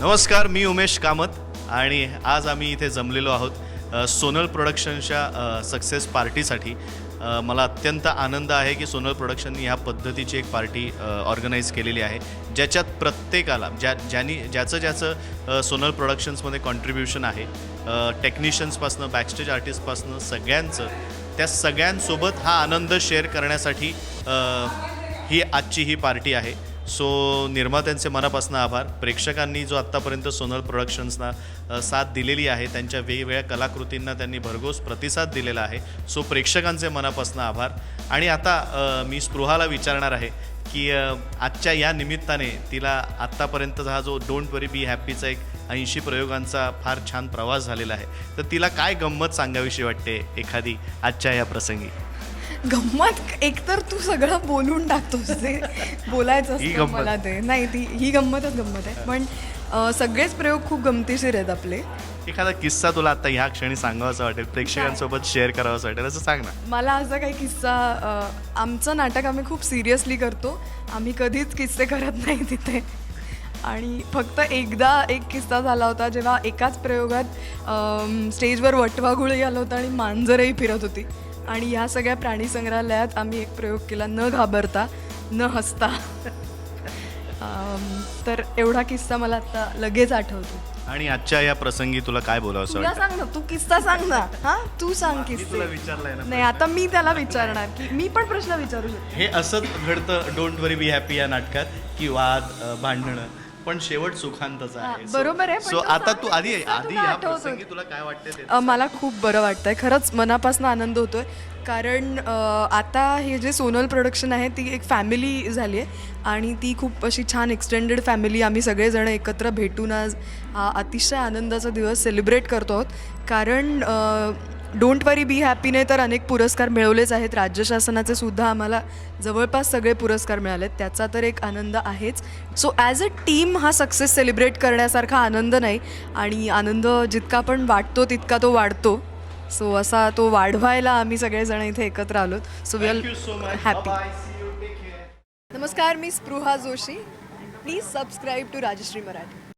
नमस्कार, मी उमेश कामत आणि आज आम्ही इथे जमलेलो आहोत सोनल प्रोडक्शनच्या सक्सेस पार्टीसाठी. मला अत्यंत आनंद आहे की सोनल प्रोडक्शननी ह्या पद्धतीची एक पार्टी ऑर्गनाईज केलेली आहे, ज्याच्यात प्रत्येकाला ज्याचं सोनल प्रोडक्शन्समध्ये कॉन्ट्रीब्युशन आहे, टेक्निशियन्सपासनं बॅकस्टेज आर्टिस्टपासनं सगळ्यांचं, त्या सगळ्यांसोबत हा आनंद शेअर करण्यासाठी ही आजची ही पार्टी आहे. सो निर्मात्यांचे मनापासून आभार. प्रेक्षकांनी जो आत्तापर्यंत सोनल प्रोडक्शन्सना साथ दिलेली आहे, त्यांच्या वेगवेगळ्या कलाकृतींना त्यांनी भरघोस प्रतिसाद दिलेला आहे. सो प्रेक्षकांचे मनापासून आभार. आणि आता मी स्पृहाला विचारणार आहे की आजच्या या निमित्ताने तिला आत्तापर्यंतचा हा जो डोंट वरी बी हॅपीचा एक 80 प्रयोगांचा फार छान प्रवास झालेला आहे, तर तिला काय गंमत सांगावीशी वाटते एखादी आजच्या या प्रसंगी? गंमत एकतर तू सगळं बोलून टाकतोस, ते बोलायचं असतं मला ते नाही, ही गंमतच गंमत आहे. पण सगळेच प्रयोग खूप गमतीशीर आहेत आपले. एखादा किस्सा तुला आता ह्या क्षणी सांगावासा वाटेल, प्रेक्षकांसोबत शेअर करावासा वाटेल, असं सांग ना. मला असा काही किस्सा, आमचं नाटक आम्ही खूप सिरियसली करतो, आम्ही कधीच किस्से करत नाही तिथे. आणि फक्त एकदा एक किस्सा झाला होता, जेव्हा एकाच प्रयोगात स्टेजवर वटवाघुळही आलं होतं आणि मांजरही फिरत होती. आणि ह्या सगळ्या प्राणी संग्रहालयात आम्ही एक प्रयोग केला, न घाबरता न हसता. तर एवढा किस्सा मला आता लगेच आठवतो. आणि आजच्या या प्रसंगी तुला काय बोलावंसं तुला वाटतं? सांग ना, तू किस्सा सांग ना. हा, तू सांग किस्से. विचारलंय ना. नाही, आता मी त्याला विचारणार की मी पण प्रश्न विचारू शकते. हे असंच घडतं डोंट वरी बी हॅपी या नाटकात, की वाद, भांडणं, पण शेवट सुखांतचा आहे. बरोबर आहे. सो आता तू आधी या प्रसंगी तुला काय वाटतं? मला खूप बरं वाटतंय, खरंच मनापासून आनंद होतोय. कारण आता हे जे सोनल प्रोडक्शन आहे ती एक फॅमिली झाली आहे आणि ती खूप अशी छान एक्सटेंडेड फॅमिली. आम्ही सगळेजण एकत्र भेटून आज हा अतिशय आनंदाचा दिवस सेलिब्रेट करतो आहोत. कारण डोंट वरी बी हॅपीने तर अनेक पुरस्कार मिळवलेच आहेत, राज्य शासनाचे सुद्धा आम्हाला जवळपास सगळे पुरस्कार मिळाले, त्याचा तर एक आनंद आहेच. सो ॲज अ टीम हा सक्सेस सेलिब्रेट करण्यासारखा आनंद नाही, आणि आनंद जितका आपण वाटतो तितका तो वाढतो. सो असा तो वाढवायला आम्ही सगळेजण इथे एकत्र आलोत. So we are happy. नमस्कार, मी Spruha Joshi. Please subscribe to Rajshri Marathi.